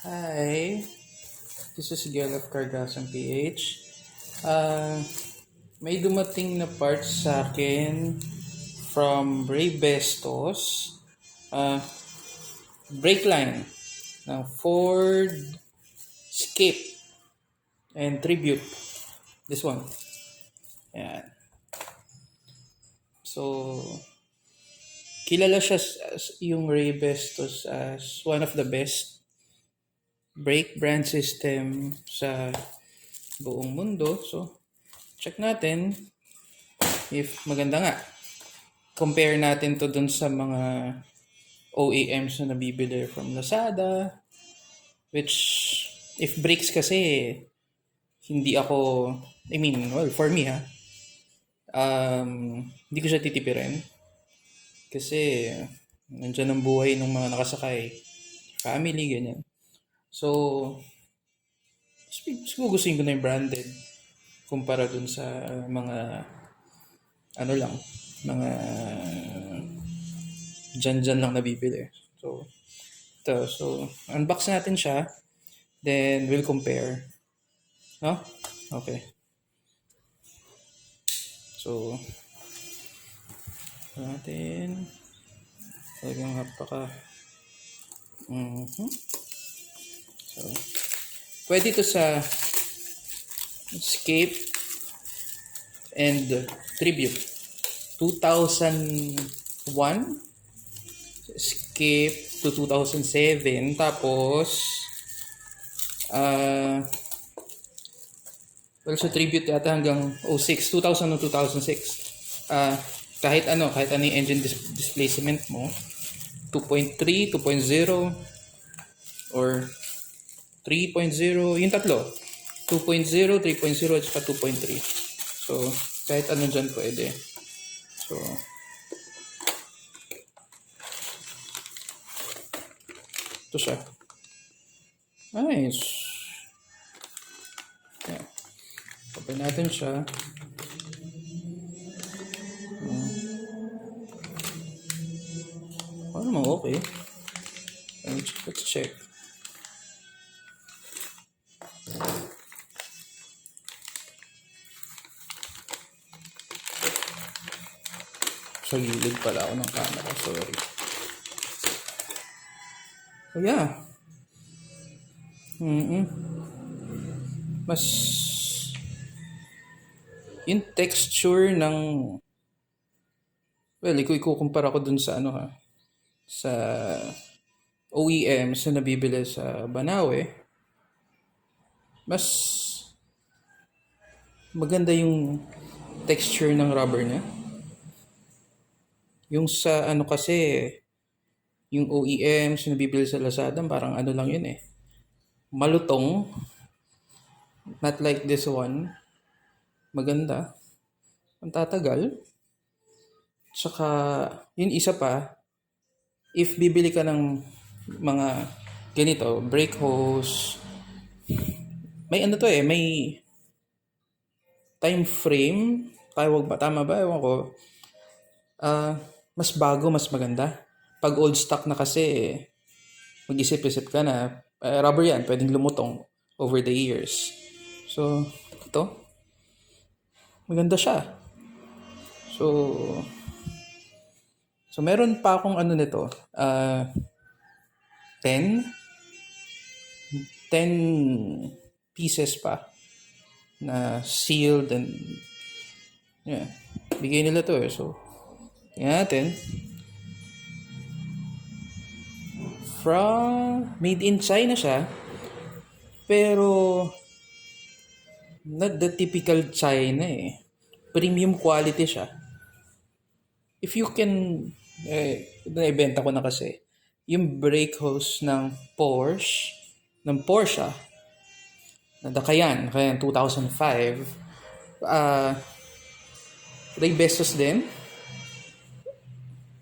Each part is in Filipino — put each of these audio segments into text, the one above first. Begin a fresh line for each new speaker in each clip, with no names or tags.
Hi, this is Gil of Cargasan PH. May dumating na parts sa akin from Raybestos. Uh, Brake line ng Ford Escape and Tribute. This one. Ayan. So, kilala siya yung Raybestos as one of the best brake brand system sa buong mundo. So, check natin if maganda nga. Compare natin to dun sa mga OEMs na nabibili from Lazada, which if brakes kasi hindi ako, for me hindi ko siya titipirin kasi nandyan ang buhay ng mga nakasakay, family, ganyan. So, siguro gusto ko na yung branded kumpara dun sa mga mga dyan lang nabibili. So, ito. So, unbox natin siya. Then, we'll compare. No? Okay. So, natin. Talagang napaka. So, pwede ito sa Escape and Tribute. 2001 Escape to 2007. Tapos, sa Tribute yata hanggang 2000 o 2006. Kahit ano yung engine displacement mo, 2.3, 2.0, or 3.0, yung tatlo. 2.0, 3.0, at saka 2.3. So, kahit ano dyan pwede. So, ito siya. Nice. Yeah. Open natin siya. Naman okay. Let's check. Sa gilid pala ako ng camera. Sorry. So yeah. Mas yung texture ng ikukumpara ko dun sa sa OEMs na nabibili sa Banawe, mas maganda yung texture ng rubber niya. Yung sa kasi, yung OEMs na nabibili sa Lazada, parang lang yun eh. Malutong. Not like this one. Maganda. Ang tatagal. Tsaka, yun isa pa, if bibili ka ng mga ganito, brake hose, may may time frame, tama ba? Ewan ko. Mas bago, mas maganda. Pag old stock na kasi, mag-isip-isip ka na, rubber yan, pwedeng lumutong over the years. So, ito, maganda siya. So meron pa akong nito, 10 pieces pa na sealed and yeah, bigay nila to eh. So, tingnan natin. Made in China siya, pero not the typical China eh. Premium quality siya. If you can, naibenta ko na kasi, yung brake hose ng Porsche, na Cayenne 2005, Raybestos din.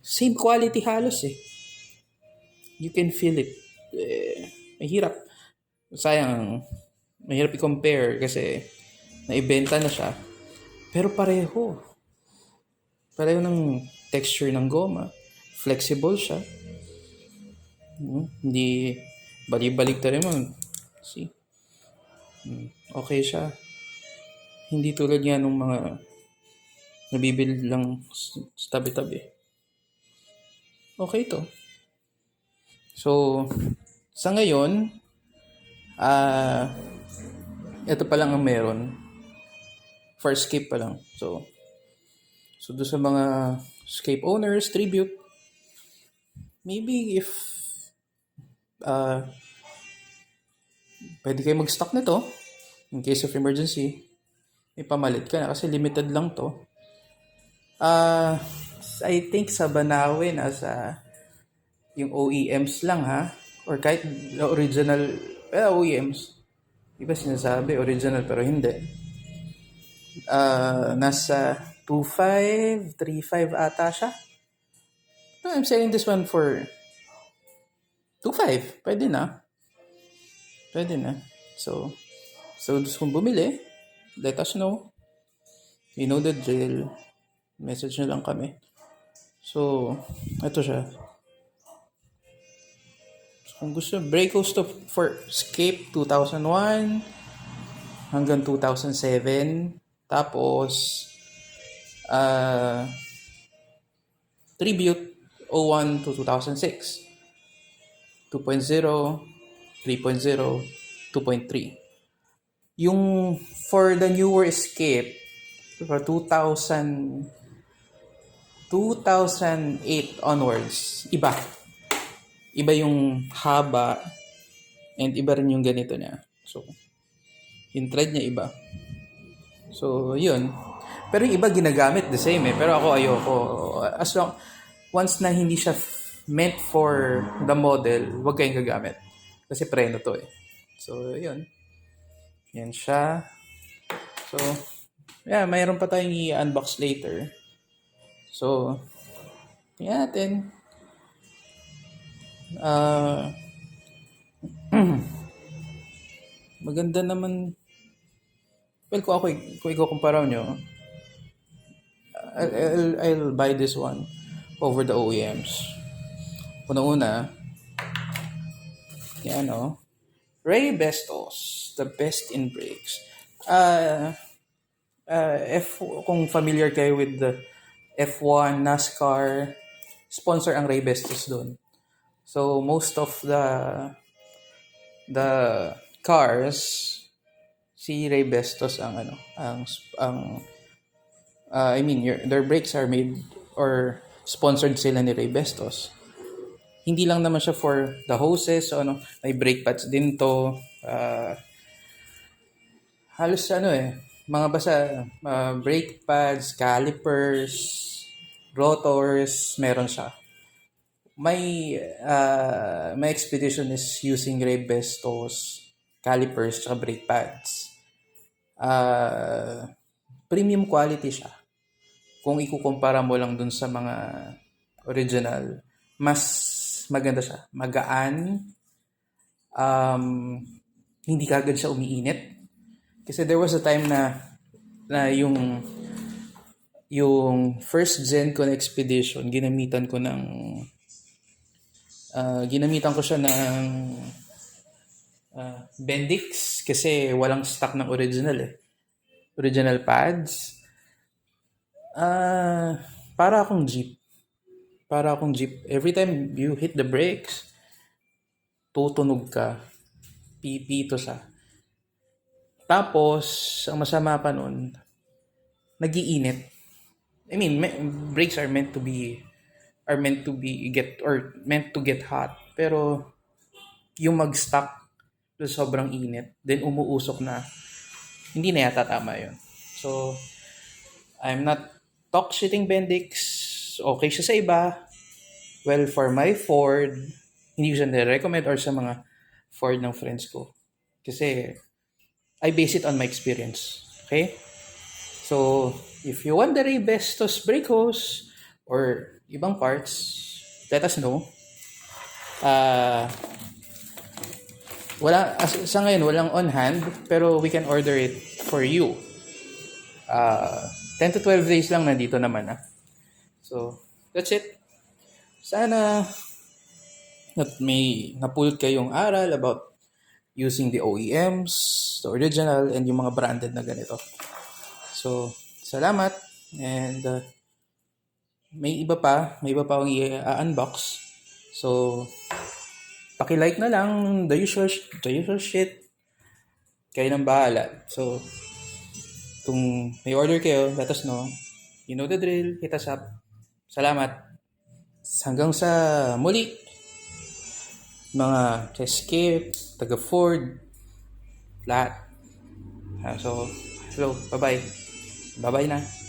Same quality halos eh. You can feel it. Mahirap. Sayang, mahirap i-compare kasi naibenta na siya. Pero pareho ng texture ng goma. Flexible siya. Hindi Balik-balik ta rin mo. See? Okay siya. Hindi tulad nga nung mga nabibili lang sa tabi-tabi. Okay to. So, sa ngayon, ito pa lang ang meron. For escape pa lang. So doon sa mga escape owners, tribute, maybe if pwede kayo mag-stock nito in case of emergency, may pamalit ka na kasi limited lang to. I think sa Banawin yung OEMs lang ha, or kahit original OEMs, iba sinasabi original pero hindi. Nasa 2.5, 3.5 ata siya. No, I'm selling this one for 2.5. Pwede na. So kung bumili, let us know. You know the drill. Message nyo lang kami. So, ito siya. So, kung gusto, Breakos to for Escape 2001 hanggang 2007. Tapos, Tribute 01 to 2006. 2.0, 3.0, 2.3. Yung for the newer Escape, for 2008 onwards, iba yung haba and iba rin yung ganito niya. So, yung thread niya iba. So, yun. Pero yung iba ginagamit the same eh. Pero ako ayoko. As long, once na hindi siya meant for the model, huwag kayong gagamit. Kasi preno to eh. So, yun. Yan siya. So, yeah, mayroon pa tayong i-unbox later. So, tingnan natin. Maganda naman. Well, kung ikukumpara nyo, I'll buy this one over the OEMs. Una-una, yan Raybestos, the best in brakes. Kung familiar kayo with the F1, NASCAR, sponsor ang Raybestos doon. So most of the cars, si Raybestos their brakes are made or sponsored sila ni Raybestos. Hindi lang naman siya for the hoses, so may brake pads din to. Halos mga brake pads, calipers, rotors, meron siya. My expedition is using Raybestos calipers at brake pads. Premium quality siya. Kung ikukumpara mo lang dun sa mga original, mas maganda siya. Magaan. Hindi kagad siya umiinit. Kasi there was a time na yung first gen ko na expedition, ginamitan ko siya ng Bendix kasi walang stock ng original original pads. Para akong jeep. Every time you hit the brakes, tutunog ka. Pipito siya. Tapos, ang masama pa nun, nag-iinit. I mean, brakes are meant to get hot. Pero, yung mag-stuck, sobrang init, then umuusok na, hindi na yata tama yun. So, I'm not talk shitting Bendix. Okay siya sa iba. Well, for my Ford, hindi ko siya nire-recommend or sa mga Ford ng friends ko. Kasi, I base it on my experience. Okay? So, if you want the Raybestos brake hose or ibang parts, let us know. Sa ngayon, walang on hand, pero we can order it for you. 10 to 12 days lang nandito naman. So, that's it. Sana at may napulot kayong aral about using the OEMs, the original, and yung mga branded na ganito. So, salamat. And may iba pa akong i-unbox. So, paki-like na lang, the usual shit. Kayo nang bahala. So, kung may order kayo, let us know. You know the drill. Hit us up. Salamat. Hanggang sa muli, mga Skip, taga Ford, lahat. So, hello. Bye-bye. Bye-bye na.